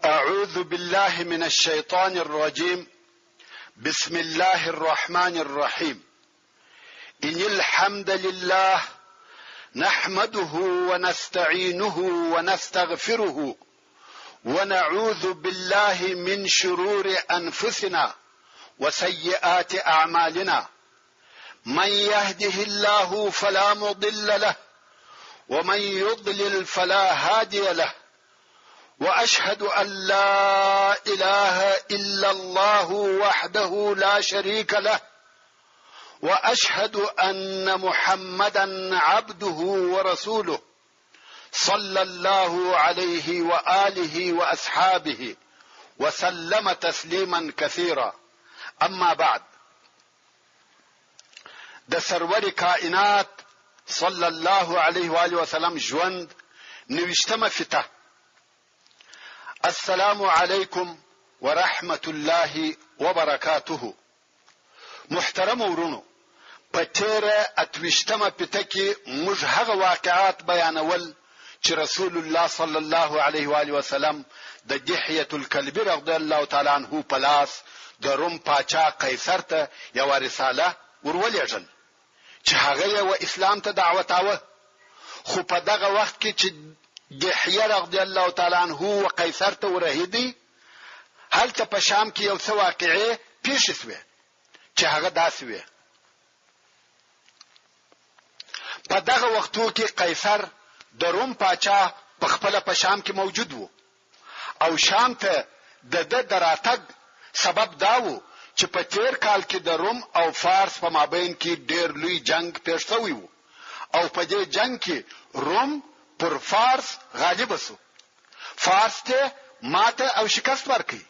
أعوذ بالله من الشيطان الرجيم. بسم الله الرحمن الرحيم. إن الحمد لله نحمده ونستعينه ونستغفره ونعوذ بالله من شرور أنفسنا وسيئات أعمالنا. من يهده الله فلا مضل له ومن يضلل فلا هادي له، وأشهد أن لا إله إلا الله وحده لا شريك له، وأشهد أن محمدا عبده ورسوله صلى الله عليه وآله وأصحابه وسلم تسليما كثيرا. أما بعد، د سرور کائنات صلى الله عليه وآله وسلم ژوند نوشتمه فته. السلام علیکم ورحمة الله وبرکاته. محترم ورونو، په تیره اتوشتمه پته کې موږ هغه واقعات بیانول چې رسول الله صلی الله علیه و آله وسلم د دحیة الکلبی رضی الله تعالی عنه په لاس د روم پاچا قیصر ته یو رساله ورولېږل چې هغه یې و اسلام ته دعوتاوه. خو په دغه وخت کې چې دحیه رضی الله تعالی عنه و قیصر ته ورهیدي، هلته په شام کې یو څه واقعې پیښې شوې چې هغه داسې وې. په دغه وختو کې قیصر د روم پاچا په خپل په شام کې موجود وو، او شام ته د دراتګ سبب دا وو چې په تیر کال کې د روم او فارس په مابین کې ډېر لوی جنگ پیښ شوی وو، او په دې جنگ کې روم پر فارس غالب شو. فارس ته ماته او شکست ورکړي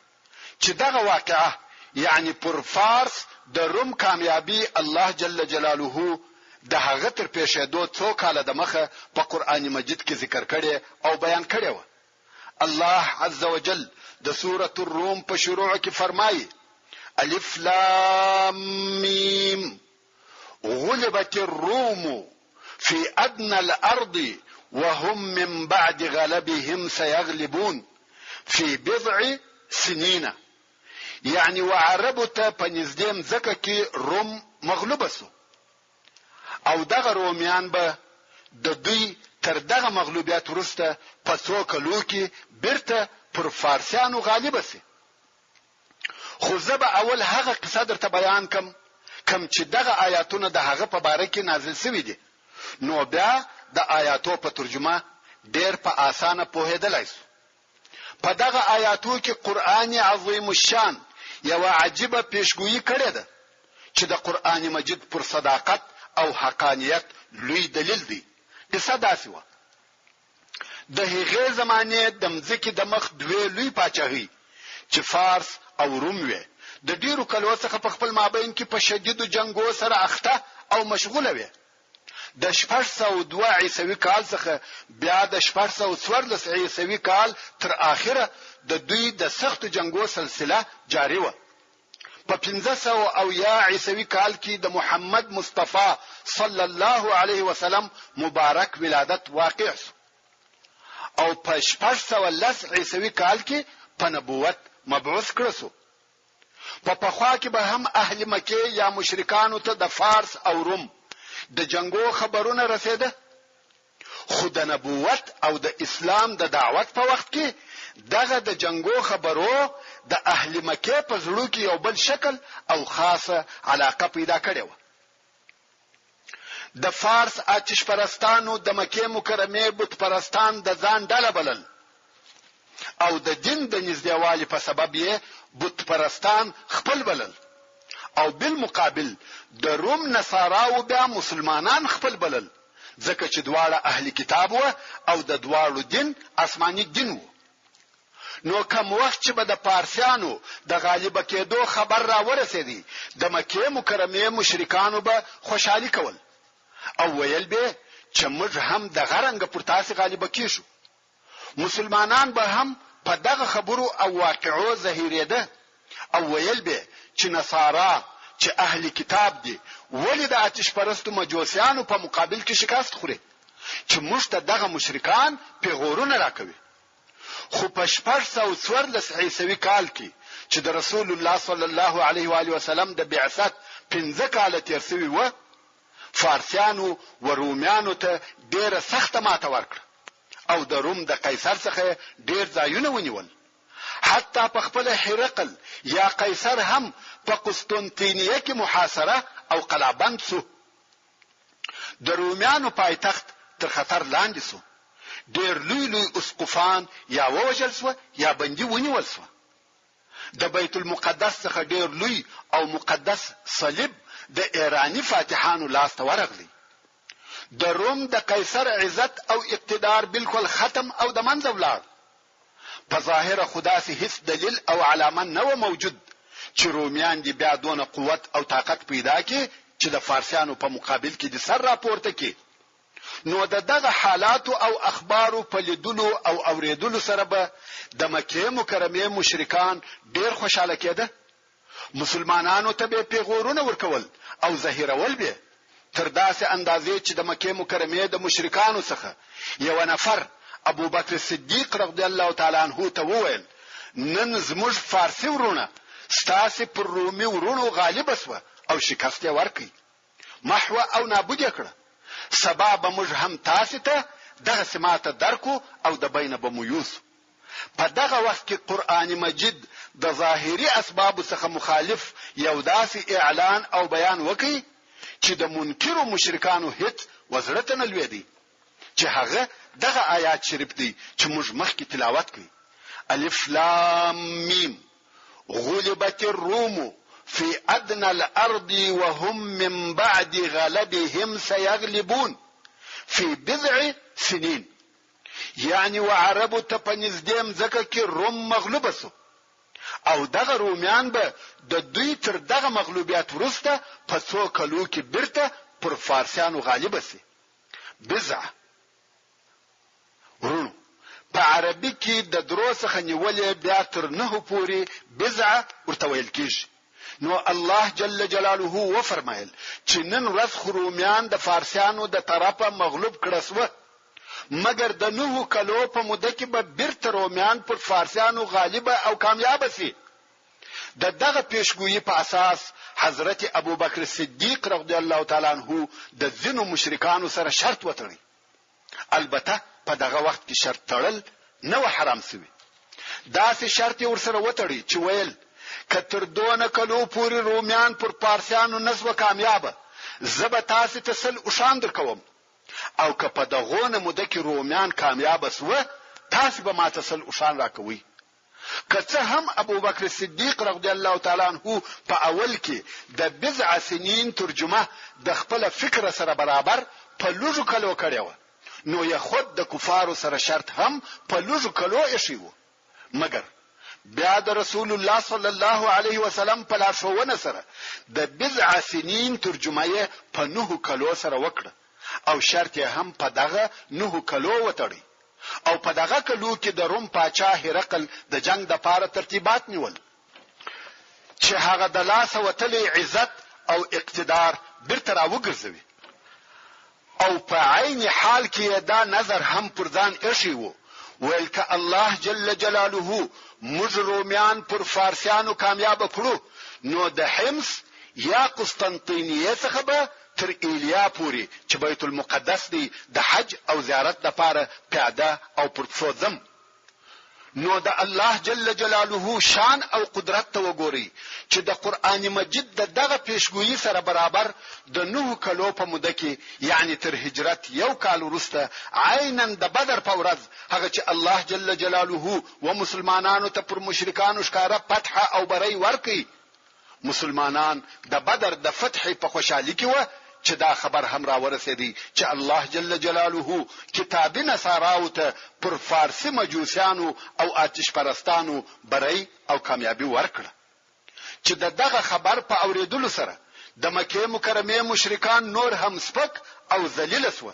چې دغه واقعه یعنی پر فارس د روم کامیابی الله جل جلاله د هغه تر پیښېدو څو کاله د مخه په قرآن مجید کې ذکر کړي او بیان کړي و. الله عز وجل د سورة الروم په شروع کې فرمایي: الف لام میم غلبت الروم في ادنى الارض وهم من بعد غلبهم سيغلبون في بضع سنين. يعني وعربو ته په نږدې مځکه کې روم مغلوب شو، او دغه رومیان به د دوی تر دغه مغلوبیت وروسته په څو کلو کې بیرته پر فارسیانو غالب شي. خو زه به اول هغه قصه درته بیان کم چې دغه آیاتونه د هغه په باره کې نازل شوي دي، نو بیا د آیاتو په ترجمه ډېر په اسانه پوهېدلای شو. په دغه آیاتو کې قرآن عظیم الشان یو عجیبه پیشګویي کړې ده چې د قرآن مجید پر صداقت او حقانیت لوی دلیل دی. قصه داسې وه: د هغې زمانې د مځکې د مخ دوې لوی پاچاهۍ چې فارس او روم وې، د ډېرو کلو څخه په خپل مابین کې په شدیدو جنګو سره اخته او مشغوله وې. د 602 عیسوي کال څخه بیا د 614 عیسوي کال تر اخره د دوی د سختو جنگو سلسله جاری و. په 500 عیسوي کال کې د محمد مصطفی صلی الله علیه وسلم مبارک ولادت واقع شو، او په 610 عیسوي کال کې په نبوت مبعوث کړ شو. په پخوا کې به هم اهل مکه یا مشرکانو ته د فارس او روم د جنگو خبرونه رسیده، خو د نبوت او د اسلام د دعوت په وخت کې دغه د جنگو خبرو د اهل مکه په زړه کې یو بل شکل او خاصه علاقه پیدا کړې و. د فارس آتش پرستانو د مکه مکرمه بت پرستان د ځان ډله بلل، او د دین د نږدېوالي په سبب یې بت پرستان خپل بلل، او بالمقابل د روم نصاراو بیا مسلمانان خپل بلل، ځکه چې دواړه اهل کتاب و او د دواړو دین آسماني دین و. نو کوم وخت چې به د پارسیانو د غالب کېدو خبر را ورسېدی، د مکه مکرمه مشرکانو به خوشحالي کول او ویل به چې موږ هم د غرنګ پر تاسو غالب کیشو. مسلمانان به هم په دغه خبرو او واقعو ظاهرېده او ویل به چې نصارا چې اهل کتاب دي ولی د آتش پرستو مجوسیانو په مقابل کې شکست خوري، چې موږ ته دغه مشرکان پیغورونه راکوي. خو په 614 عیسوي کال کې چې د رسول الله صلی الله علیه و آله وسلم د بعثت 15 کال تیر شوی و، فارسیانو و رومیانو ته ډیره سخته ماته ورکړه او د روم د قیصر څخه ډیر ځایونه ونیول. حتی په خپل هرقل یا قیصر هم په قسطنطینیه کې محاصره او قلعه‌بند شو. د رومیانو پایتخت تر خطر لاندې شو. ډیر لوی اسقفان یا ووژل شو یا بندي ونیول شو. د بیت المقدس څخه ډیر لوی او مقدس صلیب د ایرانی فاتحانو لاس ته ورغلی. د روم د قیصر عزت او اقتدار بالکل ختم او د منځ ولاړ. په ظاهر خداسي هیڅ دلیل او علامه نه موجود چې رومیان دي بیا دونه قوت او طاقت پیدا کړي چې د فارسیانو په مقابل کې د سر راپورته کړي. نو دغه حالات او اخبارو په لیدلو او اوریدلو سره به د مکه مکرمه مشرکان ډیر خوشاله کېده. مسلمانانو ته به پیغورونه ورکول او زهیرول به تر داسې اندازې چې د مکه مکرمه د مشرکانو څخه یو نفر ابو بکر صدیق رضی الله تعالی عنہ ته وویل نن زموږ فارسی ورونه ستاسو پر رومي ورونو غالب شوه او شکست یې ورکړي، محو او نابود یې کړه. سبا به موږ هم تاسو ته دغه سماته درکو او د بینه به مو یوسو. په دغه وخت کې قرآن مجید د ظاهري اسباب څخه مخالف یو داسې اعلان او بیان وکړي چې د منکرو مشرکانو هیڅ وزرته نه لویدي، چې هغه دغه آیات شریف دی چې موږ مخکې تلاوت کړی: الف لام میم غلبت الروم في ادنى الارض وهم من بعد غلبهم سيغلبون في بضع سنين. یعنی وعربو ته په نږدې مځکه کې روم مغلوب شو او دغه رومیان به د دوی تر دغه مغلوبیت وروسته په څو کلو کې بیرته پر فارسیانو غالب شي. بضع ورونو په عربي کې د درو څخه نیولې بیا تر 9 پورې بضع ورته ویل کېږي. نو الله جل جلاله و فرمایل چې نن ورځ رومیان د فارسیانو د طرفه مغلوب کړه شو، مگر د 9 کلو په موده کې به بیرته رومیان پر فارسیانو غالب او کامیاب شي. دغه پیشګویی په اساس حضرت ابو بکر صدیق رضی الله تعالی عنہ د ځینو مشرکانو سره شرط وتړي. البته په دغه وخت کې شرط تړل نه حرام شوی. داسې شرط ورسره وتړي چې ویل کتر 2 کلو پورې رومیان پر فارسیانو نسو کامیاب، زب تاسو ته سل اوشان درکوم، او که په دغه موده کې رومیان کامیاب شوه تاسو به ماته سل اوشان راکوي. که څه هم ابو بکر صدیق رضی الله تعالی عنہ په اول کې د بضع سنین ترجمه د خپل فکر سره برابر په لږو کلو کړی و، نو یې خود د کفارو سره شرط هم په لږو کلو ایښی و. مګر بیا د رسول الله صلی الله علیه وسلم په لارښوونه سره د بضع سنین ترجمه یې په 9 کلو سره وکړه او شرط یې هم په دغه 9 کلو وتړي. او په دغه کلو کې د روم پاچا هرقل د جنگ د پاره ترتیبات نیول چې هغه د لاس وتلې عزت او اقتدار بیرته راوګرځوي. او په عین حال کې دا نظر هم پر ځان ایښی وو ویل که الله جل جلاله موږ رومیان پر فارسیانو کامیاب کړو نو د حمص یا قسطنطینیه څخه به تر ایلیا پوری چې بیت المقدس دی د حج او زیارت لپاره پیاده او پرتفوزم. نو د الله جل جلاله شان او قدرت ته وګوري چې د قرآن مجید دغه پیشګویی سره برابر د 9 کلو په موده کې یعنی تر هجرت 1 کال وروسته عیناً د بدر په ورځ هغه چې الله جل جلاله و مسلمانانو ته پر مشرکانو ښکارا فتح او بری ورکړي. مسلمانان د بدر د فتح په خوشحالي کې و چې دا خبر هم را ورسېدی چې الله جل جلاله کتاب نصاراو ته پر فارسی مجوسیانو او آتش پرستانو بری او کامیابی ورکړه. چې دغه خبر په اوریدلو سره د مکه مکرمه مشرکان نور هم سپک او ذلیل شو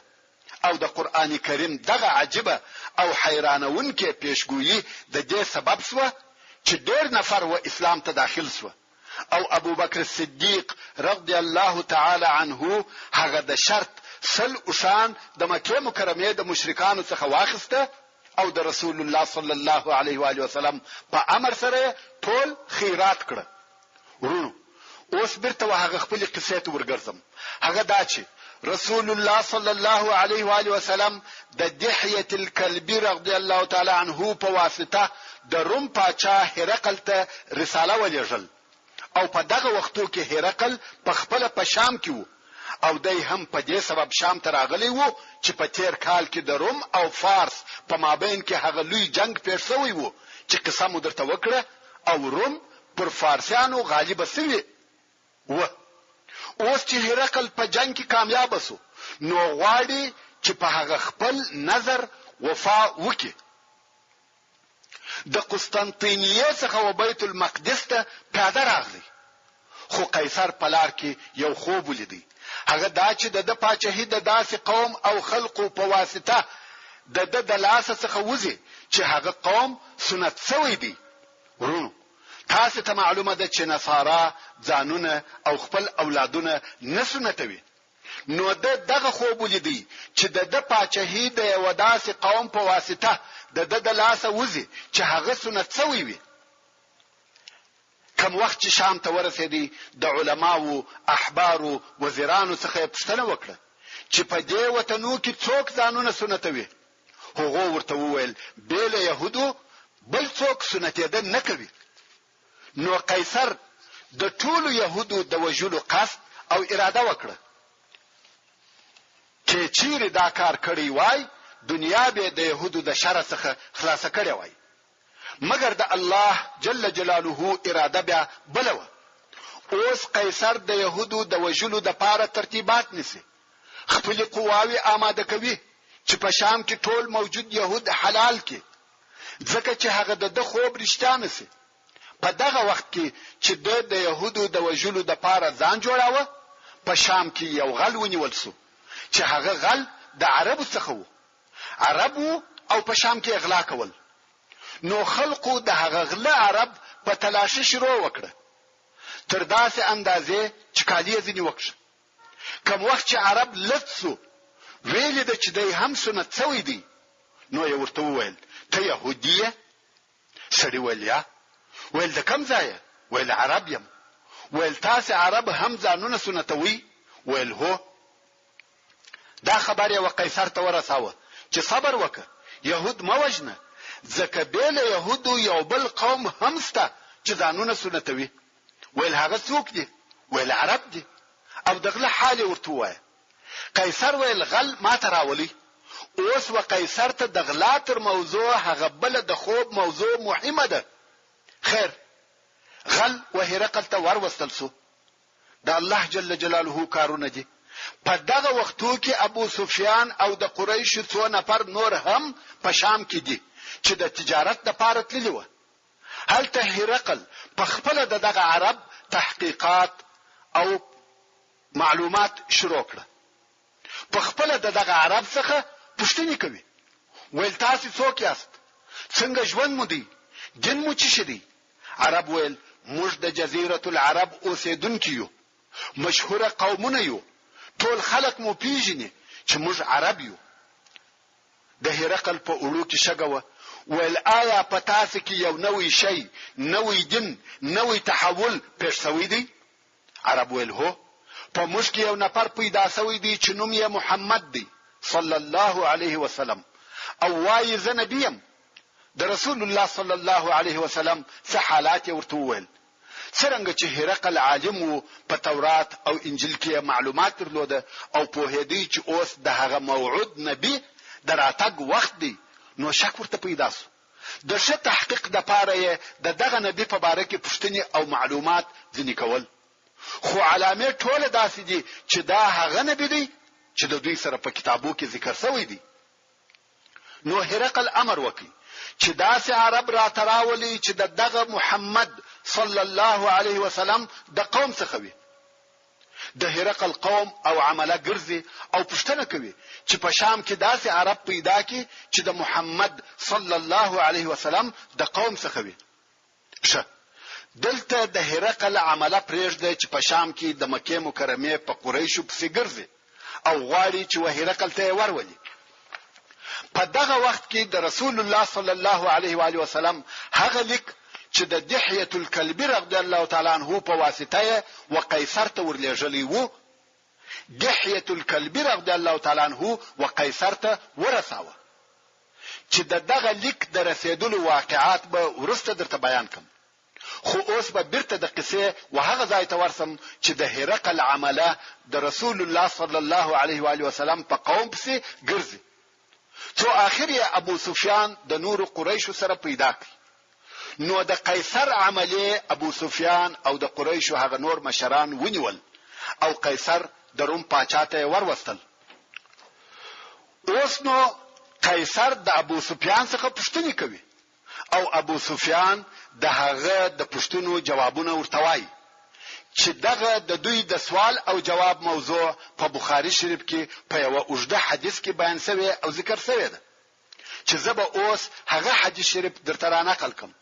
او د قرآن کریم دغه عجيبه او حیرانونکې پیشګویی د دې سبب شو چې ډېر نفر و اسلام ته داخل شو او ابو بکر صدیق رضی الله تعالی عنه هغه د شرط سل اوشان د مکه مکرمه د مشرکانو څخه واخسته او د رسول الله صلی الله علیه و آله وسلم په امر سره ټول خیرات کړ. ورونو اوس بیرته هغه خپل قصې ته ورګرځم. هغه دا چې رسول الله صلی الله علیه و آله وسلم د دحیه الکلبی رضی الله تعالی عنه په واسطه د روم پاچا هرقل ته رساله ولېږل او په دغه وختو کې هرقل په خپل په شام کې وو او دای هم په دې سبب شام ته راغلی وو چې په تیر کال کې د روم او فارس په مابین کې هغه لوی جنگ پیښ شوی وو چې قصه مو درته وکړه او روم پر فارسیانو غالب شوی و. اوس چې هرقل په جنگ کې کامیاب شو نو غواړي چې په هغه خپل نظر وفا وکړي. د قسطنطینیه څخه و بیت المقدس ته پیاده راغلی خو قیصر په لار کې یو خوب ولیدی. هغه دا چې د پاچاهي د داسې قوم او خلقو په واسطه د لاسه څخه وځي چې هغه قوم سنت شوی دی. ورونو تاسو ته معلومه ده چې نصارا ځانونه او خپل اولادونه نه سنتوي. نو دغه خوب ولیدي چې د پاچاهي د یو داسې قوم په واسطه د لاسه وځي چې هغه سنت شوی وي. کوم وخت چې شام ته ورسېدی د علماو احبارو وزیرانو څخه پوښتنه وکړه چې په دې وطنو کې څوک ځانونه سنتوي. هغه ورته وویل بیل يهودو بل څوک سنتېدل نه کوي. نو قیصر د ټولو يهودو د وژلو قصد او اراده وکړه چې چیرې دا کار کړی وای دنیا به د يهودو د شر څخه خلاص کړی وای. مگر د الله جل جلاله اراده بیا بلوه. اوس قیصر د يهودو د وژلو د پاره ترتیبات نیسي. خپل قواوی آماده کوي چې په شام کې ټول موجود يهود حلال کې ځکه چې هغه د خوب رښتیا نسی. په دغه وخت کې چې د يهودو د وژلو د پاره ځان جوړاوه په شام کې یو غل ونیول شو چې هغه غل د عربو څخه وو. عربو او په شام کې اغلا کول. نو خلقو د هغه غله عرب په تلاشي شروع وکړه تر داسې اندازې چې کالیه ځنی وکړه. کوم وخت چې عرب لڅو ویل د چې دای هم سنت شوی دی نو یو ورته وویل ته يهودیه؟ سړی ویل یا. ویل د کوم ځای؟ ویل عرب یم. ویل تاسو عرب هم ځانونه سنتوي؟ ویل هو. دا خبره و قیصر ته ورساوه چې صبر وکړه يهود ما وجنه ځکه بیل يهودو یو بل قوم همسته چې ځانونه سنتوي. ویل هغه څوک دي؟ ویل عرب دي. او دغه حال ورته وای. قیصر ویل غل ما تراولي. اوس و قیصر ته د غلا تر موضوع هغه بل د خوب موضوع مهمه ده. خیر غل و هرقل ته وروستل سو. د الله جل جلاله کارونه دي. په دغه وختو کې ابو سفیان او د قریش څو نفر نور هم په شام کې دي چې د تجارت لپاره تللی و. هلته هرقل په خپل دغه عرب تحقیقات او معلومات شروع کړه. په خپل دغه عرب څخه پوښتنه کوي. ویل تاسو څوک یاست؟ څنګه ژوند مو دی؟ دین مو څه شي دی؟ عرب ویل موږ د جزیره العرب اوسیدونکو یو. مشهور قومونه یو. ټول خلک مو پیژني چې موږ عرب یو. د هرقل په اړو کې شګوه. ویل آیا په تاسو کې یو نوې شی، نوې دین، نوې تحول پیښ شوی دی؟ عرب ویل هو. په موږ کې یو نفر پیدا شوی دی چې نوم یې محمد دی صلی الله علیه وسلم او وایي زه نبی یم. د رسول الله صلی الله علیه وسلم څه حالات ورته وویل. څنګه چې هرقل عالم وو په تورات او انجیل کې معلومات درلوده او په هدي چې اوس د هغه موعود نبی دراتګ وخت دی نو شک ورته پیدا شو. د ښه تحقیق د پاره د دغه نبی په باره کې پوښتنې او معلومات ځنې کول. خو علامه ټوله داسې دي چې دا هغه نبی دی چې د دوی سره په کتابو کې ذکر شوی دی. نو هرقل امر وکړي چې داسې عرب را تراولي چې دغه محمد صلی الله علیه وسلم د قوم څخه وي. د هرقل قوم او عمله ګرځي او پښتنه کوي چې په شام کې داسې عرب پیدا کی چې د محمد صلی الله علیه وسلم د قوم څخه وي. شه دلته د هرقل عمله پرېږده چې په شام کې د مکه مکرمه په قریشو پسې ګرځي او غواړي چې هرقل ته ورولي. په دغه وخت کې د رسول الله صلی الله علیه و آله وسلم هغه لیک چې د دحیه الکلبی رضی الله تعالی عنہ په واسطه و قیصر ته ورلېږلی وو، دحیه الکلبی رضی الله تعالی عنہ و قیصر ته ورساوه. چې دغه لیک د رسیدلو واقعات به ورسته درته بیان کوم، خو اوس به بیرته د قصې وهغه ځای ته ورسم چې د هرقل عمله د رسول الله صلی الله علیه و آله وسلم په قوم پسې ګرځي. څو اخر یې ابو سفیان د نور قریش سره پیدا کړ. نو د قیصر عمله ابو سفیان او د قریش هغه نور مشران ونیول او قیصر د روم پاچا ته وروستل. اوس نو قیصر د ابو سفیان څخه پوښتنه کوي او ابو سفیان د هغه د پوښتنو جوابونه ورته وایي چې دغه د دوی د سوال او جواب موضوع په بخاری شریف کې په یو اوږده حدیث کې بیان شوی او ذکر شوی ده چې زه به اوس هغه حدیث شریف درته را نقل کوم.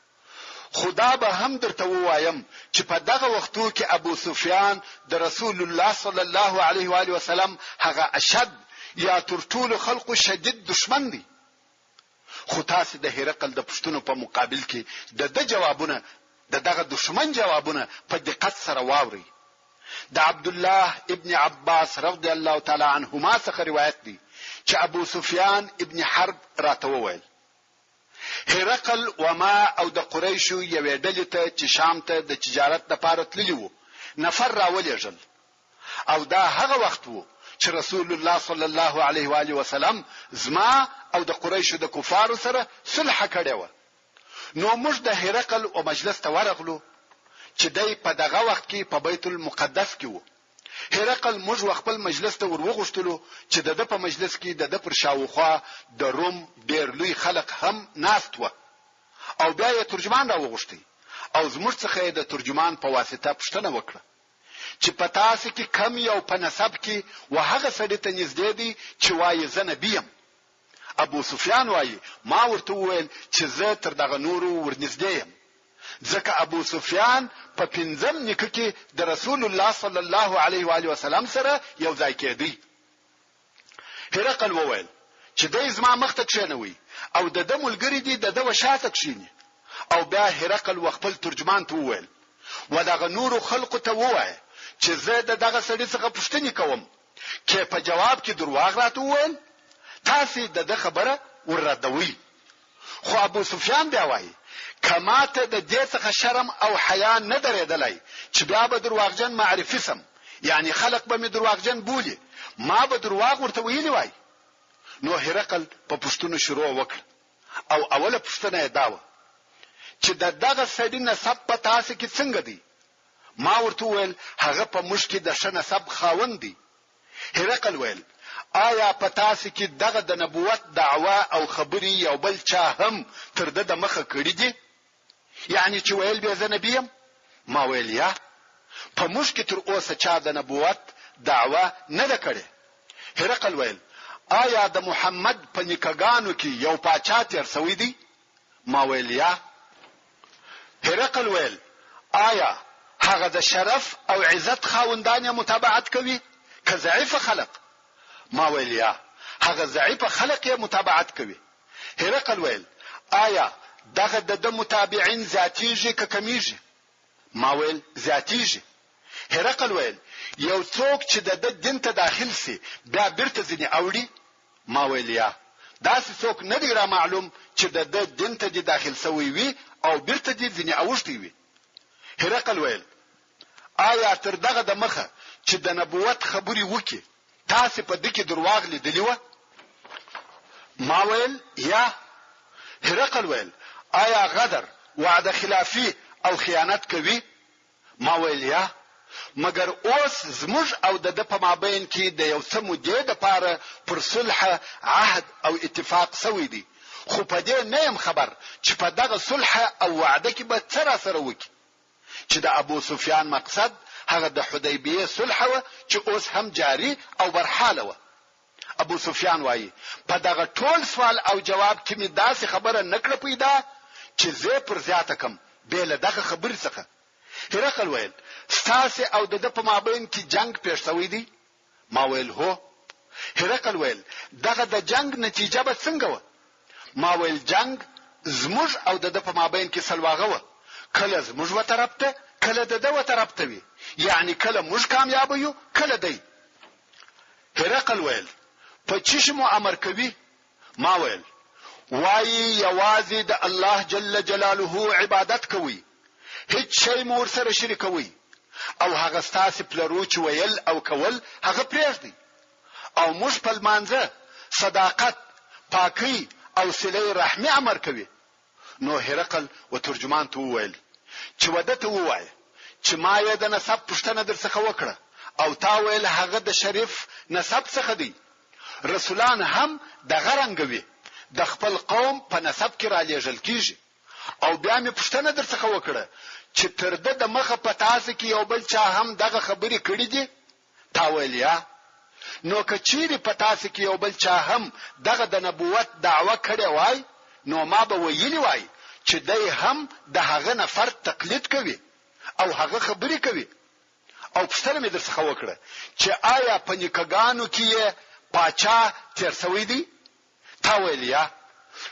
خدا به هم درته وایم چې په دغه وختو کې ابو سفیان د رسول الله صلی الله علیه و آله وسلم هغه اشد یا تر ټولو خلقو شدید دشمن دی. خو تاسو د هرقل د پښتنو په مقابل کې د جوابونه دغه دشمن جوابونه په دقت سره واوري. د عبد الله ابن عباس رضی الله تعالی عنهما څخه روایت دی چې ابو سفیان ابن حرب راته وویل هرقل و ما او د قریشو یوې ډلې ته چې شام ته د تجارت لپاره تللی وو نفر راولېږل او دا هغه وخت وو چې رسول الله صلی الله علیه و آله وسلم زما او د قریشو د کفارو سره صلح کړی و. نو موږ د هرقل او مجلس ته ورغلو چې دای په دغه وخت کې په بیت المقدس کې وو. هرقل موږ خپل مجلس ته ورغښتلو چې د په مجلس کې د پر شاوخوا د روم ډیر لوی خلق هم ناست و او بیا یې ترجمان راوغښتي او زموږ څخه د ترجمان په واسطه پوښتنه وکړه چې په تاسو کې کم یو په نسب کې وهغه سړی ته نږدې دی چې وایي زه نبی یم. ابو سفیان وایي ما ورته وویل چې زه تر دغه نورو ورنږدې یم، ځکه ابو سفیان په پنځم نیکه کې د رسول الله صلی الله علیه و آله وسلم سره یو ځای کېدی. هرقل وویل چې دای زما مخ ته کښینوي او د ملګری دی د وشاته کښینی. او بیا هرقل خپل ترجمان ته وویل و دغه نورو خلقو ته ووایي چې زه دغه سړي څخه پوښتنه کوم چې په جواب کې درواغ راته وویل تاسو د خبره ورردوي. خو ابو سفیان بیا وایي کما ته د دې څخه شرم او حیا نه درېدلای چې بیا به درواغجن معرفي سم، یعنی خلق به می درواغجن بولی، ما به درواغ ورته ویلی وای. نو هرقل په پښتون شروع وکړ او اوله پښتنه یې داوه چې دغه سړي نسب په تاسو کې څنګه دی. ما ورته ویل هغه په مشکې د ښه نسب خاوند دی. هرقل ویل آیا په تاسو کې دغه د نبوت دعوا او خبري یو بل چا هم تر د مخه کړی دي؟ یعنی چې ویل به زه نبی یم؟ ما ویل یا په مشکې تر اوسه چا د نبوت دعوا نه ده کړې. هرقل ویل آیا د محمد په نکاګانو کې یو پاچا تیر سوی دی؟ ما ویل یا. هرقل ویل آیا هغه د شرف او عزت خاوندان متابعت کوي که ضعیف خلق؟ ما ویل یا. هغه ضعیف خلق یې متابعت کوي. هرقل ویل آیا دغه د متابعین ذاتیږي که کمیږي؟ ما ویل ذاتیږي. هرقل ویل یو څوک چې د دین ته داخل سي بیا بیرته ځنی اوړي؟ ما ویل یا. داسې څوک نه دی را معلوم چې د دین ته داخل سوی وي او بیرته ځنی اوښتي وي. هرقل ویل آیا تر دغه د مخه چې د نبوت خبري وکي تاسو په دې کې درواغ لیدلی و؟ ما ویل یا. هرقل ویل آیا غدر وعده خلافی او خیانت کوي؟ ما ویل یا. مگر اوس زموږ او د په مابین کې د یو څه مودې د پاره پر صلح عهد او اتفاق سوی دی، خو په دې نه يم خبر چې په دغه صلح او وعده کې به څه سره وکي. چې د ابو سفیان مقصد هغه د حدیبیه صلح و چې اوس هم جاری او برحاله و. ابو سفیان وایي په دغه ټول سوال او جواب کې می داسې خبره نکړه پیدا چې زه پر زیاته کم به له دغه خبر څخه. هرقل ویل ستاسو او د په مابین کې جنگ پیښ شوی دی؟ ما ویل هو. هرقل ویل دغه د جنگ نتیجه به څنګه و؟ ما ویل جنگ زموږ او د په مابین کې سلواغه و، کله زموږ و طرف ته کله د و طرف ته وي، یعنی کله موږ کامیاب یو کله دی. هرقل ویل په چی مو امر کوي؟ ما ویل وایي یوازې د الله جل جلاله عبادت کوي، هیڅ شی مو ورسره شریکوي، او هغه ستاسو پلرو چې ویل او کول هغه پرېږدي، او موږ په لمانځه صداقت پاکي او صله رحمي امر کوي. نو هرقل و ترجمان ته وویل چې ودته ووایي چې ما یې د نسب پوښتنه درڅخه وکړه او تا ویل هغه د شریف نسب څخه دی. رسولان هم د غرنګوي د خپل قوم په نسب کې را لېږل کیږي، او بیا مې پوښتنه درڅخه وکړه چې تر د مخه په تاسو کې یو بل چا هم دغه خبرې کړې دي؟ تا ویل یا. نو کچيري په تاسو کې یو بل چا هم دغه د نبوت دعوه کړې وای، نو ما به ویلی وای چې دای هم د هغه نفر تقلید کوي او هغه خبرې کوي. او پوښتنه مې درڅخه وکړه چې آیا په نیکګانو کې پاچا تیر سوی دی؟ تا ویل یا.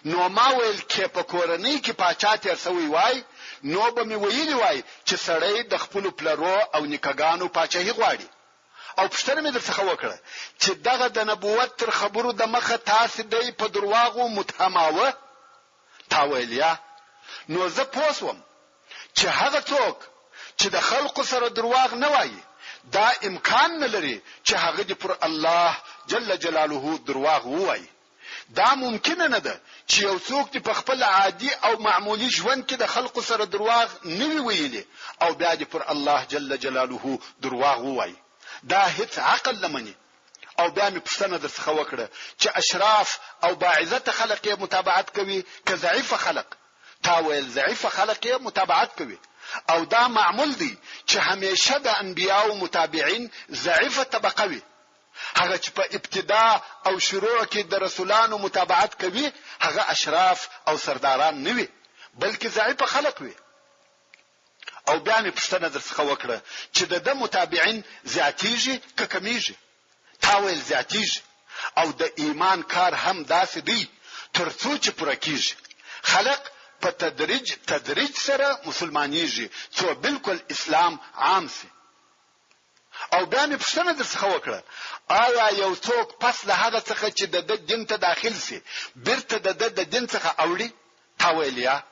نو ما ویل کې په کورنۍ کې پاچا تیر سوی وای، نو به مې ویلی وای چې سړی د خپل پلرو او نیکګانو پاچاهي غواړي. او پوښتنه مې درڅخه وکړه چې دغه د نبوت تر خبرو د مخه تاسو دی په درواغو متهماوه؟ تا ویل یا. نو زه پوسوم چې هغه څوک چې د خلقو سره درواغ نه وایي دا امکان نه لري چې هغه دی پر الله جل جلاله درواغ وایي. دا ممکن نه ده چې یو څوک په خپل عادي او معمولی ژوند کې د خلقو سره درواغ نه ویلي او بیا دی پر الله جل جلاله درواغ وایي. دا هیڅ عقل لمني. او بیا مې پوښتنه درڅخه وکړه چې اشراف او باعزت خلق یې متابعت کوي که ضعیف خلق؟ تا ویل ضعیف خلق یې متابعت کوي، او دا معمول دی چې همیشه د انبیاو متابعین ضعیفه طبقه وي. هغه چې په ابتدا او شروع کې د رسولانو متابعت کوي هغه اشراف او سرداران نه وي بلکې ضعیف خلق وي. او بیا مې پوښتنه درڅخه وکړه چې د متابعین زیاتیږي که کمیږي؟ تا ویل زیاتیږي، او د ایمان کار هم داسې دی ترڅو چې پوره کیږي. خلق په تدریج سره مسلمانیږي څو بالکل اسلام عام سي. او بیا مې پوښتنه درڅخه وکړه آیا یو څوک پس له هغه څخه چې د دین ته داخل سي بیرته د دین څخه اوړي؟ تا ویل یا.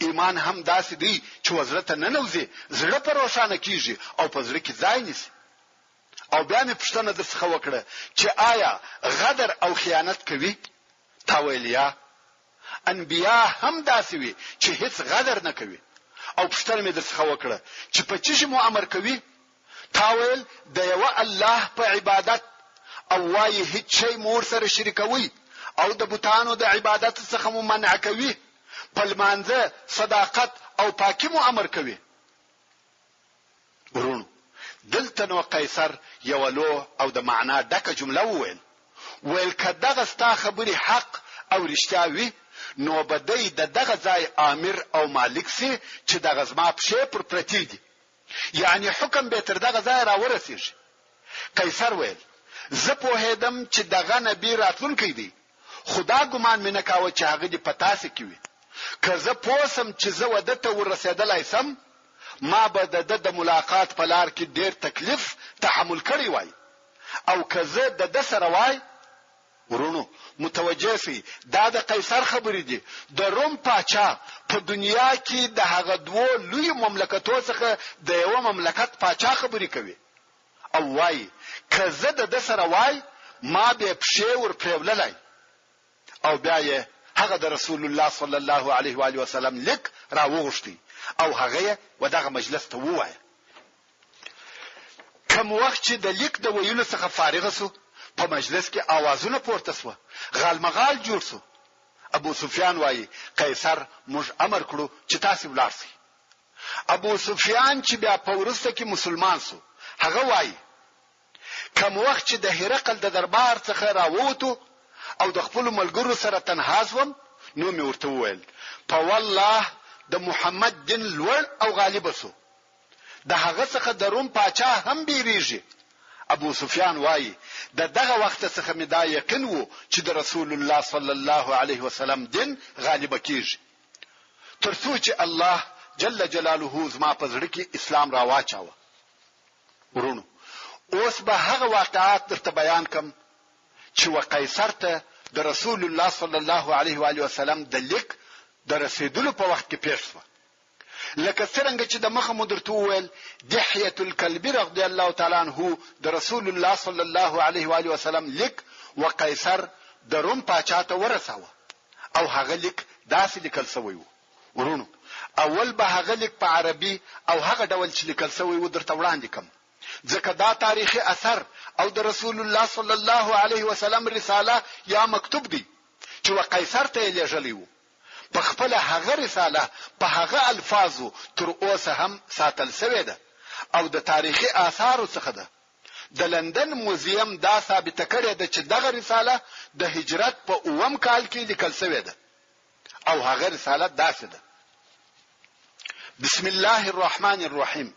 ایمان هم داسې دی چې وزړه ته ننوځي، زړه پر روښانه کیږي او په زړه کې ځای نیسي. او بیا مې پوښتنه درڅخه وکړه چې آیا غدر او خیانت کوي؟ تا ویل یا. انبیا هم داسې وي چې هیڅ غدر نه کوي. او پوښتنه مې درڅخه وکړه چې په چی مو امر کوي؟ تا ویل د یو الله په عبادت، او وایي هیڅ شی مو سره شریکوي، او د بوتانو د عبادت څخه مو منع کوي، په لمانځه صداقت او پاکي مو امر کوي. ورونو دلته نو قیصر یو لو او د معنا ډکه جمله ویل کداغه ستا خبري حق او رښتیا وي نو بدای دغه ځای امیر او مالک سي چې دغه زما په شی پر پرتی دي، یعنی حکم به تر دغه ځای را ورسیږي. قیصر ویل زه په هیدم چې دغه نبی راتلونکی دی، خدا ګمان مې نه کاوه چې هغه دی پتا سي کوي. که زه پوسم چې زه ودته ورسېدلای سم ما به د ملاقات په لار کې ډیر تکلیف تحمل کړی وای، او که زه د سره وای. ورونو متوجه سي دا د قیصر خبرې دي. د روم پاچا په دنیا کې د هغه دوه لوی مملکتونو څخه د یو مملکت پاچا خبرې کوي او وای که زه د سره وای ما به پښې ور پرولای. او بیا یې هغه د رسول الله صلی الله علیه و آله وسلم لیک راوغشتي او هغه ودغه مجلس ته وای. کوم وخت چې د لیک د ویلو څخه فارغ سو په مجلس کې आवाजونه پورته سو، غالمغال جوړ سو. ابو سفیان وایي قیصر موږ امر کړو چې تاسو ولاړ شئ. ابو سفیان چې بیا په ورسته کې مسلمان سو هغه وایي کوم وخت چې د هرقل د دربار څخه راووتو او د خپل ملګرو سره تنها شوم نو مې ورته وویل په والله د محمد دین لوړ او غالب سو، د هغه څخه د روم پاچا هم بیریږي. ابو سفیان وایي د دغه وخت څخه مې دا یقین وو چې د رسول الله صلی الله علیه وسلم دین غالب کیږي ترڅو چې الله جل جلاله زما په زړه کې اسلام راواچاوه. ورونو اوس به هغه واقعات درته بیان کوم چې وقیصر ته د رسول الله صلی الله علیه و آله وسلم د لیک د رسیدلو په وخت کې پیښ شو. لکه څنګه چې د مخه مدرته وویل دحیه الکلبی رضی الله تعالی عنہ د رسول الله صلی الله علیه و آله وسلم لیک وقیصر د روم پاچا ته ورساوه او هغه لیک داسې لیکل شوی و. ورونو اول به هغه لیک په عربي او هغه ډول چې لیکل شوی و درته وړاندې کوم ځکه دا تاریخي اثر او د رسول الله صلی الله علیه وسلم رساله یا مکتوب دی چې وقیصر ته لېږلی و. په خپل هغه رساله په هغه الفاظو تر اوسه هم ساتل شوې ده او د تاریخي آثارو څخه ده. د لندن موزیم دا ثابته کړې ده چې دغه رساله د هجرت په 9 کال کې لیکل شوې ده او هغه رساله داسې ده: بسم الله الرحمن الرحيم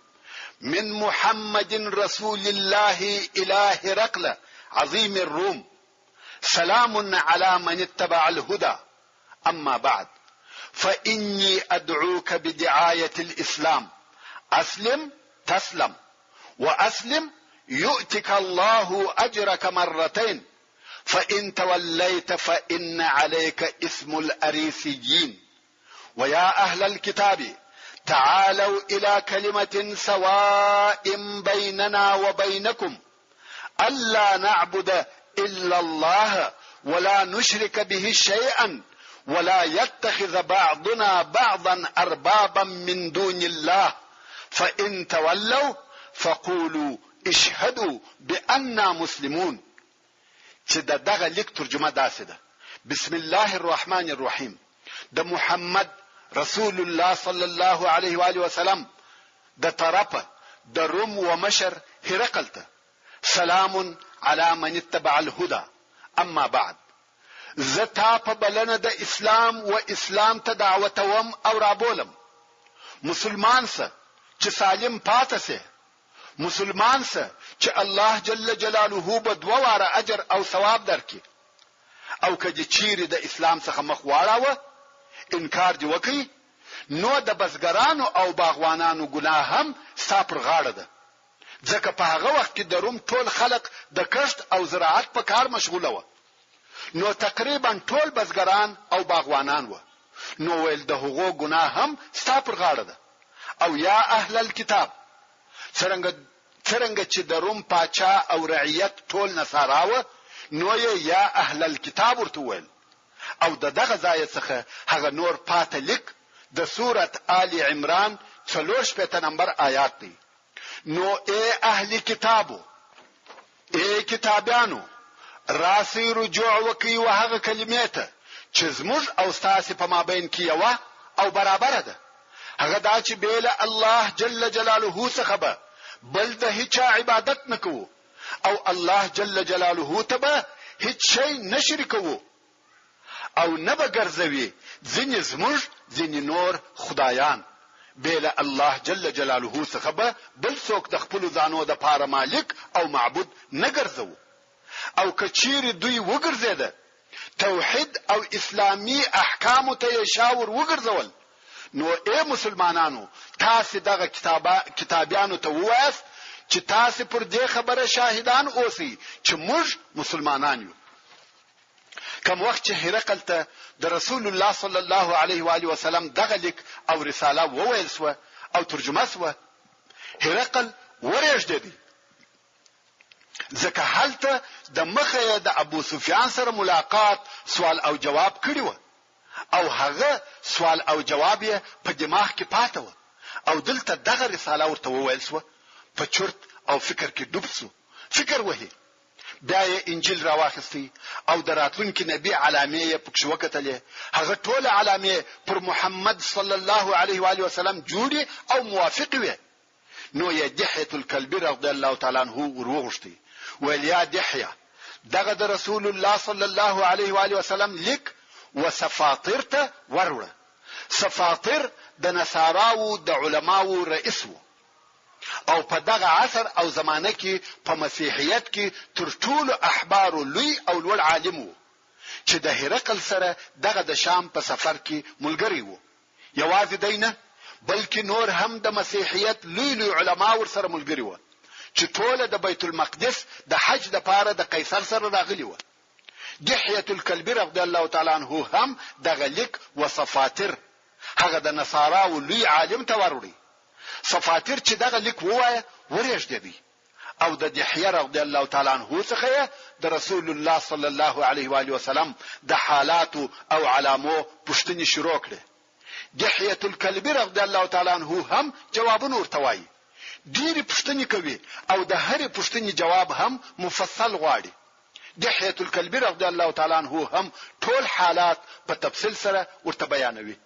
من محمد رسول الله إلى هرقل عظيم الروم سلام على من اتبع الهدى أما بعد فإني أدعوك بدعاية الإسلام أسلم تسلم وأسلم يؤتك الله أجرك مرتين فإن توليت فإن عليك اسم الأريسيين ويا أهل الكتاب تعالوا إلى كلمة سواء بيننا وبينكم ألا نعبد إلا الله ولا نشرك به شيئا ولا يتخذ بعضنا بعضا أربابا من دون الله فإن تولوا فقولوا اشهدوا بأننا مسلمون. چې دغه لیک ترجمه داسې ده: بسم الله الرحمن الرحيم د محمد رسول الله صلی الله علیه و آله وسلم د طرفه د روم و مشر هرقل ته سلام علی من اتبع الهدى اما بعد زتا په بلنه د اسلام و اسلام ته دعوتوم او رابولم. مسلمان سه چې سالم پاتې سه، مسلمان سه چې الله جل جلاله به دوه واره اجر او ثواب درکړي، او کله چیرې د اسلام څخه مخ واړاوه انکار دی وکي نو د بزګرانو او باغوانانو ګناه هم ساپر غاړه ده، ځکه په هغه وخت کې د روم ټول خلق د کښت او زراعت په کار مشغوله و، نو تقریبا ټول بزګران او باغوانان و، نو ویل د هغو ګناه هم ساپر غاړه ده. او یا اهل الكتاب څرنګه چې د روم پاچا او رعیت ټول نصاراوه نو یا اهل الكتاب ورته ویل. او دغه ځای څخه هغه نور پاتې لیک د سورة آل عمران 4 نمبر آیات دی: نو اے اهل کتابو، اے کتابیانو، راسی رجوع وکي وهغه کلمې ته چې زموږ او ستاسو په مابین کې یو او برابر ده، هغه دا چې بیل الله جل جلاله څخه به بل د هیڅ عبادت نکوو او الله جل جلاله ته به هیڅ شی نشریکوو او نه به ګرځوي ځینې زموږ ځینې نور خدایان بیل الله جل جلاله څخه به بل څوک د خپل ځانو د پاره مالک او معبود نه ګرځوو. او کچیر دوی وګرځیده توحید او اسلامی احکام ته شاور وګرځول نو اے مسلمانانو تاسو دغه کتابیانو ته وایست چې تاسو پر دې خبره شاهدان اوسئ چې موږ مسلمانان یو. کوم وخت چې هرقل ته د رسول الله صلی الله علیه و آله وسلم دغه لیک او رساله وویل شو او ترجمه شو، هرقل ورېږدېد ځکه هلته د مخه د ابو سفیان سره ملاقات سوال او جواب کړی و او هغه سوال او جواب یې په دماغ کې پاتې و او دلته دغه رساله ورته وویل شو. په چرت او فکر کې ډوب شو، فکر وهي بیا یې انجیل راواخستی او دراتونکو نبی علامه یې پکښ وکتلې، هغه ټول علامه پر محمد صلی الله علیه و آله وسلم جوړي او موافق وي. نو یې دحیه الکلبی رضی الله تعالی عنہ وروغشتي ویل یا دحیه دغه د رسول الله صلی الله علیه و آله وسلم لیک وسفاطر ته وروړه. سفاطر د نصاراو د علماو رئیس وو او په دغه عصر او زمانه کې په مسیحیت کې تر ټولو احبار لوی او لوړ عالم وو چې د هرقل سره دغه د شام په سفر کې ملګری وو. یوازې دی نه بلکې نور هم د مسیحیت لوی لوی علما ور سره ملګری وو چې ټول د بیت المقدس د حج لپاره د قیصر سره راغلي وو. دحیه الکلبی رضی الله تعالی عنہ هم دغه لیک و صفاتر هغه د نصاراو لوی عالم ته وروړي. صفاتر چې دغه لیک ووایه ورېږدېدی او د دحیه رضی الله تعالی عنہ څخه د رسول الله صلی الله علیه و آله وسلم د حالات او علامو پوښتنې شروع کړې. دحیه الکلبی رضی الله تعالی عنہ هم جوابونه ورته وایي. ډېری پوښتنې کوي او د هرې پوښتنې جواب هم مفصل غواړي. دحیه الکلبی رضی الله تعالی عنہ هم ټول حالات په تفصیل سره ورته بیانوي.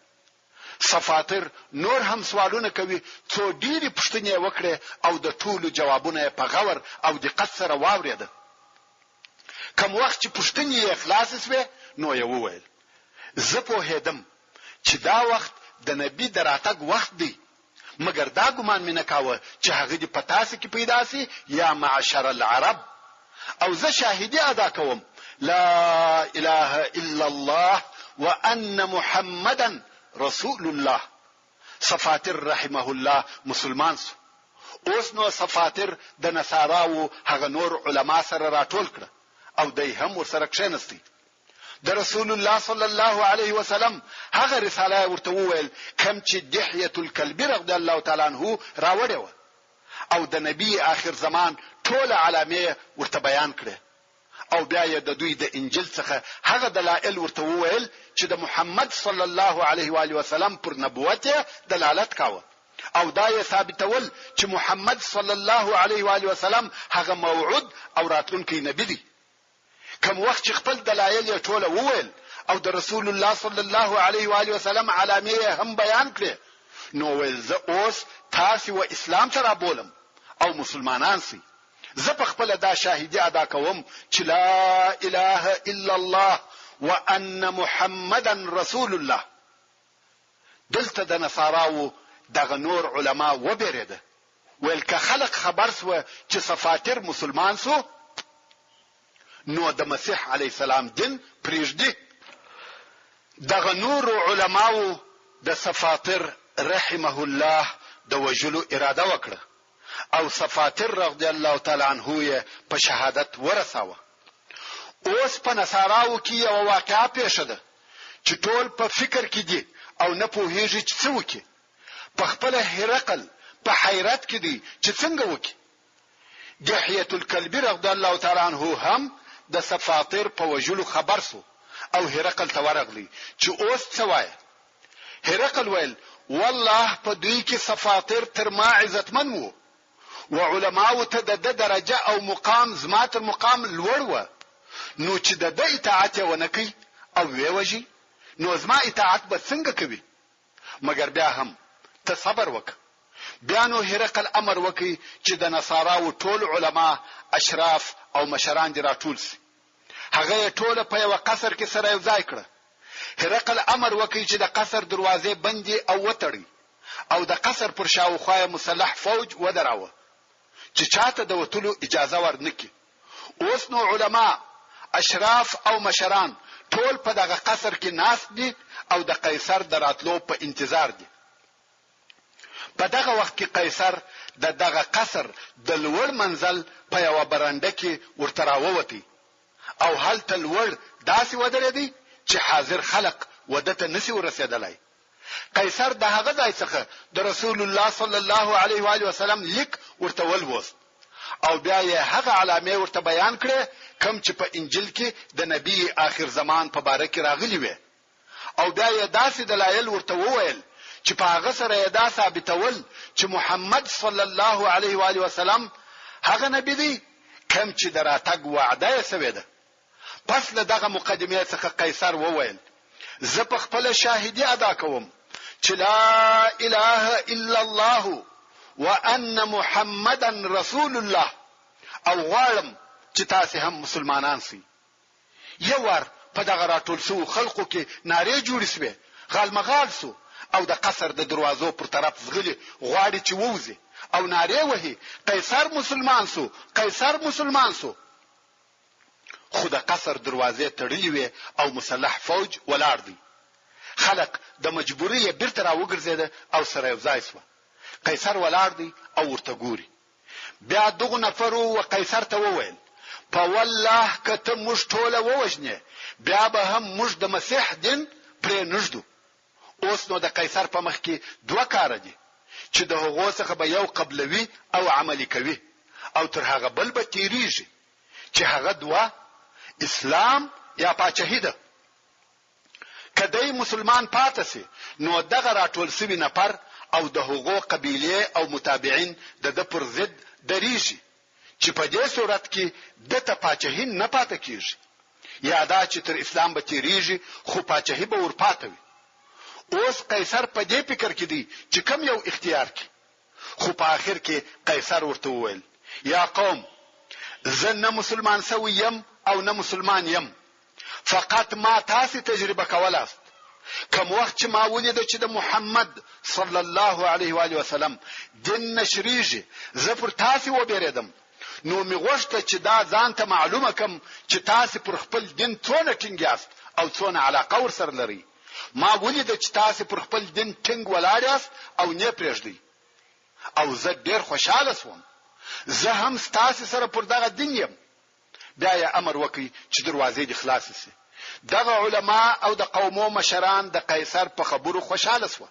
صفاتر نور هم سوالونه کوي څو ډېری پوښتنې وکړي او د ټولو جوابونه په غور او دقت سره واورېده. کوم وخت چې پوښتنې یې خلاص شوه نو یې وویل زه پوهېدم چې دا وخت د نبی د راتګ وخت دی، مګر دا ګمان مې نه کاوه چې هغه دې په تاسو کې پیدا سي یا معشر العرب. او زه شاهدی ادا کوم لا اله الا الله وان محمدا رسول الله. صفاتر رحمه الله مسلمان سو. اوس نو صفاتر د نصاراو هغه نور علما سره راټول کړ او دای هم ورسره کښینستی. د رسول الله صلی الله علیه وسلم هغه رساله ورته وویل کوم چې دحیه الکلبی رضی الله تعالی عنہ راوړې و او د نبی آخر زمان ټول علامه ورته بیان کړه. او بیا یې د دوی د انجیل څخه هغه دلایل ورته وویل چې د محمد صلی الله علیه و آله وسلم پر نبوت دلالت کاوه او دا یې ثابتول چې محمد صلی الله علیه و آله وسلم هغه موعود او راتلونکی نبی دی. کوم وخت چې خپل دلایل یې ټول وویل او د رسول الله صلی الله علیه و آله وسلم علامه هم بیان کړه نو ویل زه اوس تاسو و اسلام ته بولم او مسلمانان سي. زه په خپل دا شاهدی ادا کوم چې لا اله الا الله وان محمدا رسول الله. دلته د نصاراو دغه نور علما وبېرېده ویل که خلق خبر سو چې صفاتر مسلمان سو نو د مسیح علی السلام دین پریږدي. دغه نور علماو د صفاتر رحمه الله د وجلو اراده وکړه او صفاتر رضی الله تعالی عنہ په شهادت ورساوه. اوس په نصاراو کې یو واقعه پیښه ده چې ټول په فکر کې دي او نه پوهیږي چې څه وکړي. په خپل هرقل په حیرت کې دي چې څنګه وکړي. دحیه الکلبی رضی الله تعالی عنہ هم د صفاتر په وجلو خبر سو او هرقل ته ورغلی چې اوس څه وایي. هرقل ویل والله په دوی کې صفاتر تر ما عزتمن وو وعلماو ته د درجه او مقام زما تر مقام لوړ و نو چې د اطاعت ونه کوي او ویوږي نو زما اطاعت به څنګه کوي. مګر بیا هم ته صبر وکړه. بیا نو هرقل امر وکړي چې د نصاراو ټول علما اشراف او مشران دي راټول سي. هغه ټول په یو قصر کې سره یو ځای کړه. هرقل امر وکړي چې د قصر دروازې بندي او وتړي او د قصر پر شاوخوا مسلح فوج ودراوه چې چاته د وتلو اجازه ورنکي. اوس نو علما اشراف او مشران ټول په دغه قصر کې ناست دي او د قیصر دراتلو په انتظار دي. په دغه وخت کې قیصر دغه قصر د لوړ منزل په یو برنده کې ورته راووتی او هلته لوړ داسې ودرېدی چې حاضر خلق ودته نسی ورسېدلای. قیصر د هغه ځای څخه د رسول الله صلی الله علیه و آله وسلم لیک ورته ولوست او بیا یې هغه علامه ورته بیان کړه کوم چې په انجیل کې د نبی آخر زمان په باره کې راغلي وي او بیا یې داسې دلایل ورته وویل چې په هغه سره یې دا ثابتول چې محمد صلی الله علیه و آله وسلم هغه نبی دی کوم چې دراتګ وعده یې سوی ده. پس له دغه مقدمه څخه قیصر وویل زه په خپل شاهدی ادا کوم چې لا اله الا الله وان محمدا رسول الله او غواړم چې تاسو هم مسلمانان سئ. یو ور په دغه راټول سو خلقو کې نارې جوړې سوې غالمغال سو او د قصر د دروازو پر طرف زغلي غواړي چې ووزي او ناره وهي قیصر مسلمان سو، قیصر مسلمان سو. خو د قصر دروازې تړلې وي او مسلح فوج ولاړ دی. خلق د مجبورۍ بیرته راوګرځیده او سره یو ځای سو. قیصر ولاړ دی او ورته ګوري. بیا دغه نفرو و قیصر ته وویل په والله کته موږ ټوله ووجنه بیا به هم موږ د مسیح دین پرې نږدو. اوس نو د قیصر په مخ کې دوه کار دي چې د هغو څخه به یو قبلوي او عملی کوي او تر هغه بل به تیریږي چې هغه دوه اسلام یا پاچاهي ده. کدی مسلمان پاتې سي نو دغه راټول سوي نفر او د هغو قبيله او متابعين د پر ضد دریږي چې په دې صورت کې د ته پاچاهي نه پاتې کیږي یا دا چې تر اسلام به تیریږي خو پاچاهي به ور پاتوي. اوس قیصر په دې فکر کې دی چې کم یو اختیار کی. خو په اخر کې قیصر ورته وویل یا قوم زه نه مسلمان سوی یم او نه مسلمان یم، فقط ما تاسو تجربه کولاست. کوم وخت چې ما ولید چې د محمد صلی الله علیه و آله وسلم دین نشریږي زه پر تاسو وبېریدم، نو می غوښته چې دا ځان ته معلومه کم چې تاسو پر خپل دین څونه ټینګیاست او څونه علاقه ورسره لري. ما ولید چې تاسو پر خپل دین ټینګ ولاړیاست او نه پرېږدئ او زه ډیر خوشاله شوم. زه هم تاسو سره پر دغه دین یم. بیا یې امر وکړي چې دروازې دې خلاصې شي. دغه علما او د قومو مشران د قیصر په خبرو خوشاله شو.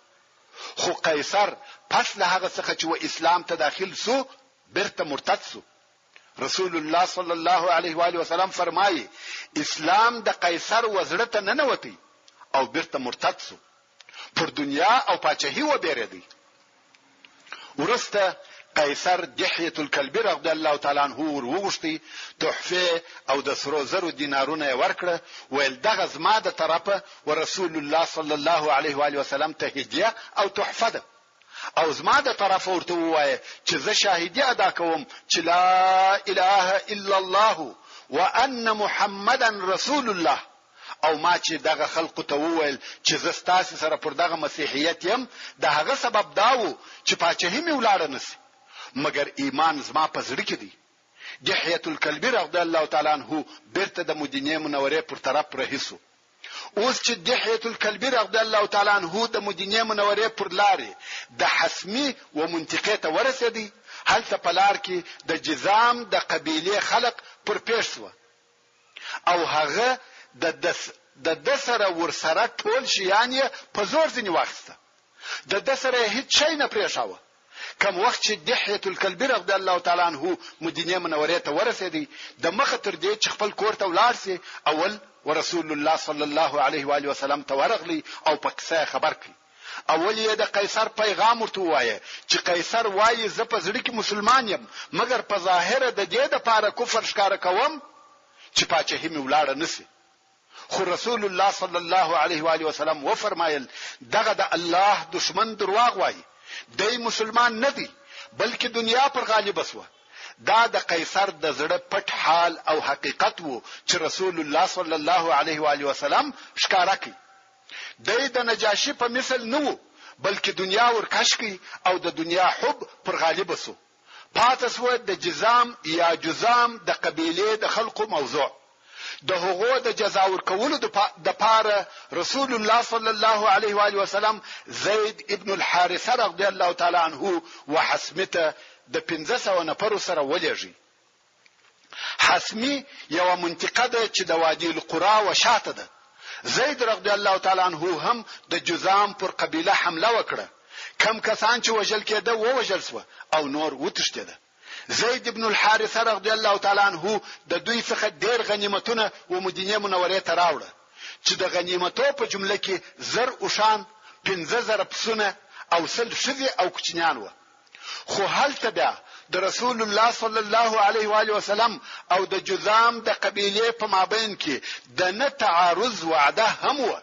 خو قیصر پس له هغه څخه چې و اسلام ته داخل سو بیرته مرتد سو. رسول الله صلی الله علیه و آله وسلم فرمایي اسلام د قیصر وزړه ته نه نوتی او بیرته مرتد سو. پر دنیا او پاچاهي و بیریدي. ورسته قیصر دحیه الکلبی رضی الله تعالی عنہ ورغشتي تحفه او د سرو زرو دینارونه ورکړه ویل دغه زما د طرفه ورسول الله صلی الله علیه و آله وسلم ته هدیه او تحفه ده او زما د طرفه ورته وایي چې زه شاهدی ادا کوم چې لا اله الا الله وان محمدا رسول الله او ما چې دغه خلق ته وویل چې زه ستاسو سره پر دغه مسیحیت یم د هغه سبب داو چې پاچاهي می ولاړ نسی مگر ایمان زما په زړه کې دی. دحیه الکلبی رضی الله تعالی عنہ بیرته د مدینه منوره پر طرف رهیسو. اوس چې دحیه الکلبی رضی الله تعالی عنہ د مدینه منوره پر لارې د حسمی و منطقه ته ورسېدی، هلته په لار کې د جزام د قبیله خلق پر پیښ او هغه د دسره ورسره ټول شیان په زور ځنی واخسته. د دسره هیڅ شي نه پریښاوه. کوم وخت چې دحیه الکلبی رضی الله تعالی عنہ مدینه منوره ته ورسېدی د مخ تر دې چې خپل کور ته ولاړ سي اول ورسول الله صلی الله علیه و آله وسلم ته ورغلی او په قصه خبر کړي. اول یې د قیصر پیغام ورته وایي چې قیصر وایي زه په زړه کې مسلمان یم مګر په ظاهر د دې د پاره کفر ښکار کوم چې پاچاهي می ولاړ نسی. خو رسول الله صلی الله علیه و آله وسلم و فرمایل دغه د الله دشمن درواغ وایي، دی مسلمان نه دی بلکې دنیا پر غالب وسوه. دا د قیصر د زړه پټ حال او حقیقت وو چې رسول الله صلی الله علیه و آله وسلم ښکارا کړ. دی د نجاشي په مثل نه وو بلکې دنیا ورکش کړ او د دنیا حب پر غالب وسو. پاتس و د جزام یا جزام د قبيله د خلقو موضوع د هغو د جزا ورکولو د پاره رسول الله صلی الله علیه و آله وسلم زید ابن الحارثه رضی الله تعالی عنه وحسمته د 1500 نفر سره ولېږي. حسمی یو منطقه ده چې د وادي القرى و شاته ده. زید رضی الله تعالی عنه هم د جزام پر قبیله حمله وکړه. کم کسان چې وجل کېده و وجل سو او نور وتښتېده. زید ابن الحارثه رضی الله تعالی عنہ د دوی څخه ډېر غنیمتونه و مدینه منوره ته راوړه چې د غنیمتو په جمله کې زر او شان 15000 پسونه او سل شذي او کوچنیان و. خو هلته بیا د رسول الله صلی الله علیه و آله وسلم او د جذام د قبیله په مابین کې د نه تعارض وعده هم و.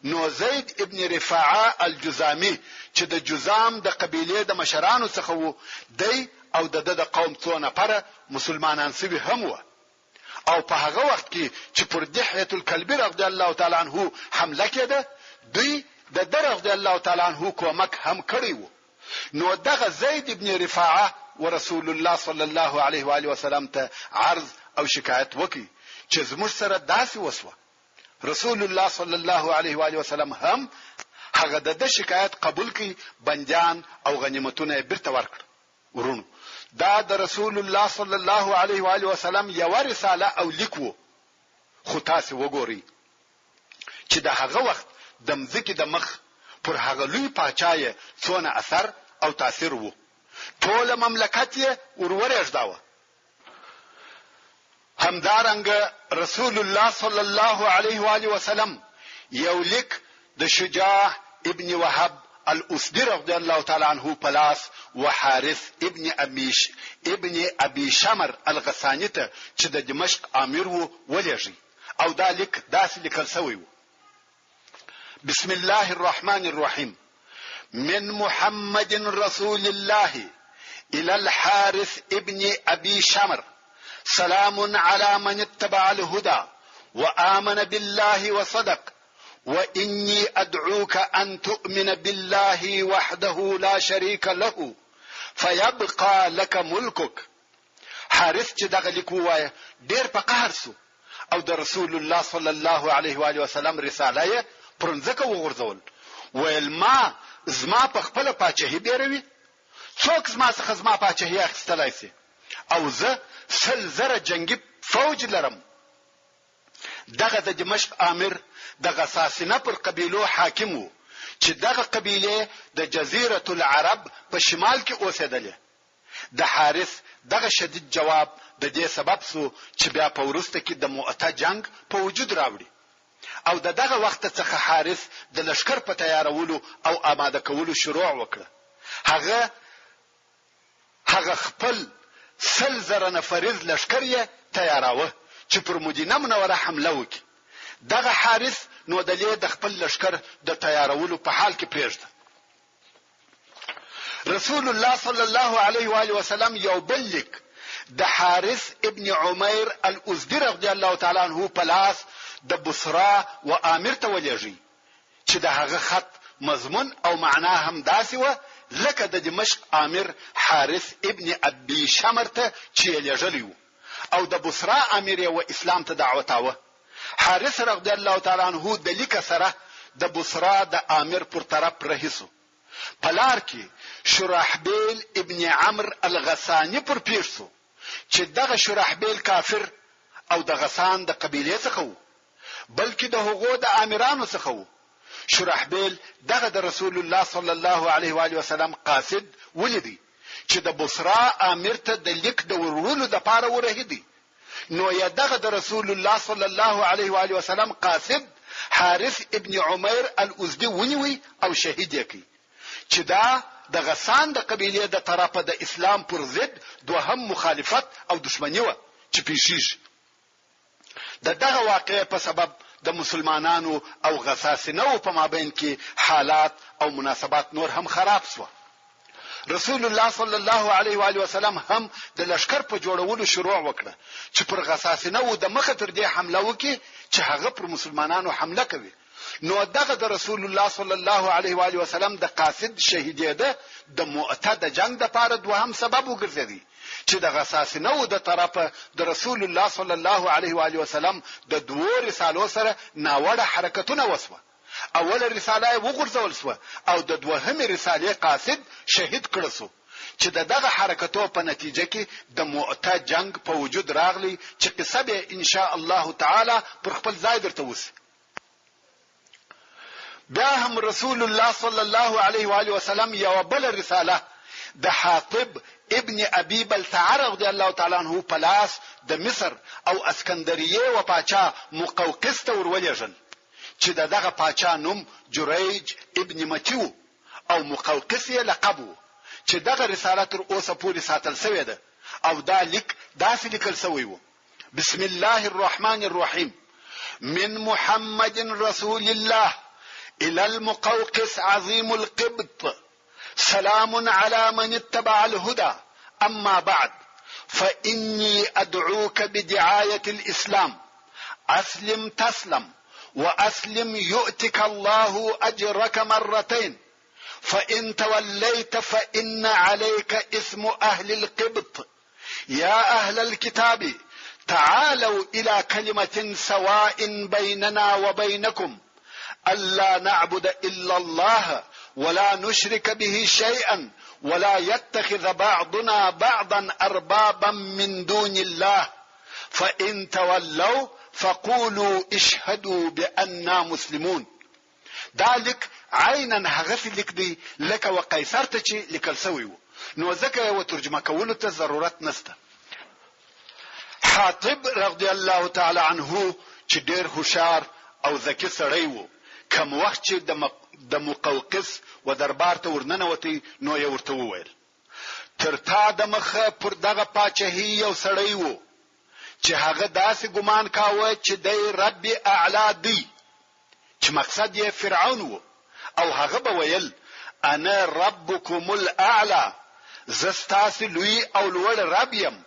نو زید ابن رفاعه الجزامي چې د جذام د قبیله د مشرانو څخه و دی او د قوم څو نفر مسلمانان سوي هم و. او په هغه وخت کې چې پر دحیه الکلبی رضی الله تعالی عنہ حمله کېده دوی د درغ رضی الله تعالی عنہ کومک هم کړی وو. نو دغه زید ابن رفاعه ورسول الله صلی الله علیه و آله وسلم ته عرض او شکایت وکړي چې زموږ سره داسې وسوه. رسول الله صلی الله علیه و آله وسلم هم هغه د شکایت قبول کړي، بندیان او غنیمتونه بیرته ورکړ. ورونو دا د رسول الله صلی الله علیه و آله وسلم یو رساله او لیک وو. خو تاسو وګورئ چې د هغه وخت د مځکې د مخ پر هغه لوی پاچای څونه اثر او تاثیر وو. ټول مملکت یې ورورېږداوه. همدارنګه رسول الله صلی الله علیه و آله وسلم یو لیک د شجاع ابن وهب الاسدی رضی الله تعالی عنہ پلاس وحارث ابن ابي شمر الغساني ته چې د دمشق امیر وو ولېږي، او دا لیک داسې لیکل شوی وو: بسم الله الرحمن الرحيم من محمد رسول الله إلى الحارث ابن أبي شمر سلام على من اتبع الهدى وآمن بالله وصدق وإني أدعوك أن تؤمن بالله وحده لا شريك له فيبقى لك ملكك. حارث چې دغه لیک ووایه ډېر په قهر سو او د رسول الله صلی الله علیه و آله وسلم رساله یې پرنځکه وغورځول. ویل ما زما په خپل پاچاهي بیروي؟ څوک زما څخه زما پاچاهي اخیستلای شي؟ او زه 100,000 جنگي فوج لرم. دغه د دمشق امیر د غساسینه پر قبیلو حاکم وو چې دغه قبیله د جزیره العرب په شمال کې اوسېدلې. د حارث دغه شدید جواب د دې سبب سو چې بیا په ورسته کې د مؤته جنگ په وجود راوړي، او دغه وخت څخه حارث د لشکر په تیارولو او آماده کولو شروع وکړه. هغه خپل 100,000 نفریز لشکر یې تیاراوه چې پر مدینه منوره حمله وکړي. دغه حارث نو د خپل لشکر د تیارولو په حال کې پرېږده. رسول الله صلی الله علیه و آله وسلم یو بل لیک د حارث ابن عمیر الازدی رضی الله تعالی عنہ په لاس د بصره و امیر ته ولېږي چې د هغه خط مضمون او معنا هم داسې و لکه د دمشق امیر حارث ابن ابي شمر ته چې لېږلی و، او د بصره امیر و اسلام ته دعوتاوه. حارث رضی الله تعالی عنہ د لیک سره د بصره د امیر پر طرف رهیسو. پلار کې شرحبیل ابن عمرو الغسانی پر پیښو چې دغه شرحبیل کافر او د غسان د قبیله څخه و، بلکې د هغو د امیرانو څخه و. شرحبیل دغه د رسول الله صلی الله علیه و آله وسلم قاصد ولیدي چې د بصره امیر ته د لیک د ورولو د پاره ورهدي. نو یا دغه د رسول الله صلی الله علیه و آله وسلم قاصد حارث ابن عمیر الازدی ونیوي او شهید یې چې دا د غسان د قبیله د طرفه د اسلام پر ضد دوهم مخالفت او دشمنی و چې پیښیږي. دغه واقعې په سبب د مسلمانانو او غساسینو په مابین کې حالات او مناسبات نور هم خراب شو. رسول الله صلی الله علیه و آله وسلم هم د لشکر په جوړولو شروع وکړه چې پر غساسینو د مخه تر دې حمله وکړي چې هغه پر مسلمانانو حمله کوي. نو دغه د رسول الله صلی الله علیه و آله وسلم د قاصد شهیدیده د مؤته د جنگ د پاره دوهم سبب وګرځي چې د غساسینو د طرفه د رسول الله صلی الله علیه و آله وسلم د دوه رسالو سره ناوړه حرکتونه وسوه. اوله رساله وګرځول شو او د دوهمه رساله قاصد شهید کړل شو چې دغه حرکتو په نتیجه کې د مؤته جنگ په وجود راغلی چې قصه به ان شاء الله تعالی پر خپل ځای درته وسی. بیا هم رسول الله صلی الله علیه و آله وسلم یو بل رساله د حاطب ابن ابي بلتع رضی الله تعالی عنہ په لاس د مصر او اسکندریه و پاچا مقوقس ته ورولېږل چې دغه پاچا نوم جریج ابن متیو او مقوقس یې لقب و چې دغه رساله تر اوسه پورې ساتل شوې ده او دا لیک داسې لیکل شوی و: بسم الله الرحمن الرحيم من محمد رسول الله إلى المقوقس عظيم القبط سلام على من اتبع الهدى أما بعد فإني أدعوك بدعاية الإسلام أسلم تسلم وأسلم يؤتك الله أجرك مرتين فإن توليت فإن عليك إثم أهل القبط يا أهل الكتاب تعالوا إلى كلمة سواء بيننا وبينكم ألا نعبد إلا الله ولا نشرك به شيئا ولا يتخذ بعضنا بعضا أربابا من دون الله فإن تولوا فقولوا اشهدوا بأننا مسلمون. ذلك عینا هغه لیک دی لکه وقیصر ته چې لیکل شوی و، نو ځکه یو ترجمه کولو ته ضرورت نشته. حاطب رضی الله تعالی عنه چې ډیر هوښیار او ذکی سړی و، کوم وخت چې د مقوقس و دربار ته ورننوتی نو یې ورته وویل تر تا د مخه پر دغه پاچهي یو سړی و چې هغه داسې ګمان کاوه چې دی رب اعلی دی، چې مقصد یې فرعون و، او هغه به ویل انا ربکم الاعلى، زه ستاسې لوی او لوړ رب یم.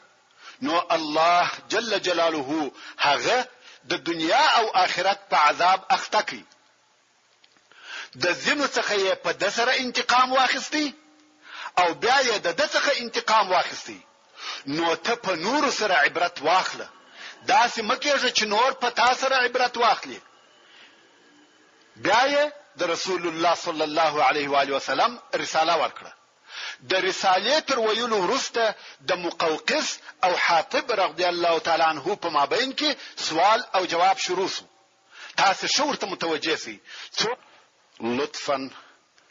نو الله جل جلاله هغه د دنیا او آخرت په عذاب اخته کړي. د ځینو څخه یې په ده سره انتقام واخیستی او بیا یې د ده څخه انتقام واخیستی. نو ته په نورو سره عبرت واخله، داسې مه کېږه چې نور په تا سره عبرت واخلي. بیا یې د رسول الله صلی الله علیه و آله وسلم رساله ورکړه. د رسالې تر ویلو وروسته د مقوقس او حاطب رضی الله تعالی عنه په مابین کې سوال او جواب شروع شو. تاسو شو ورته متوجه سئ. لطفا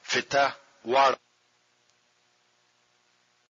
فتا واړه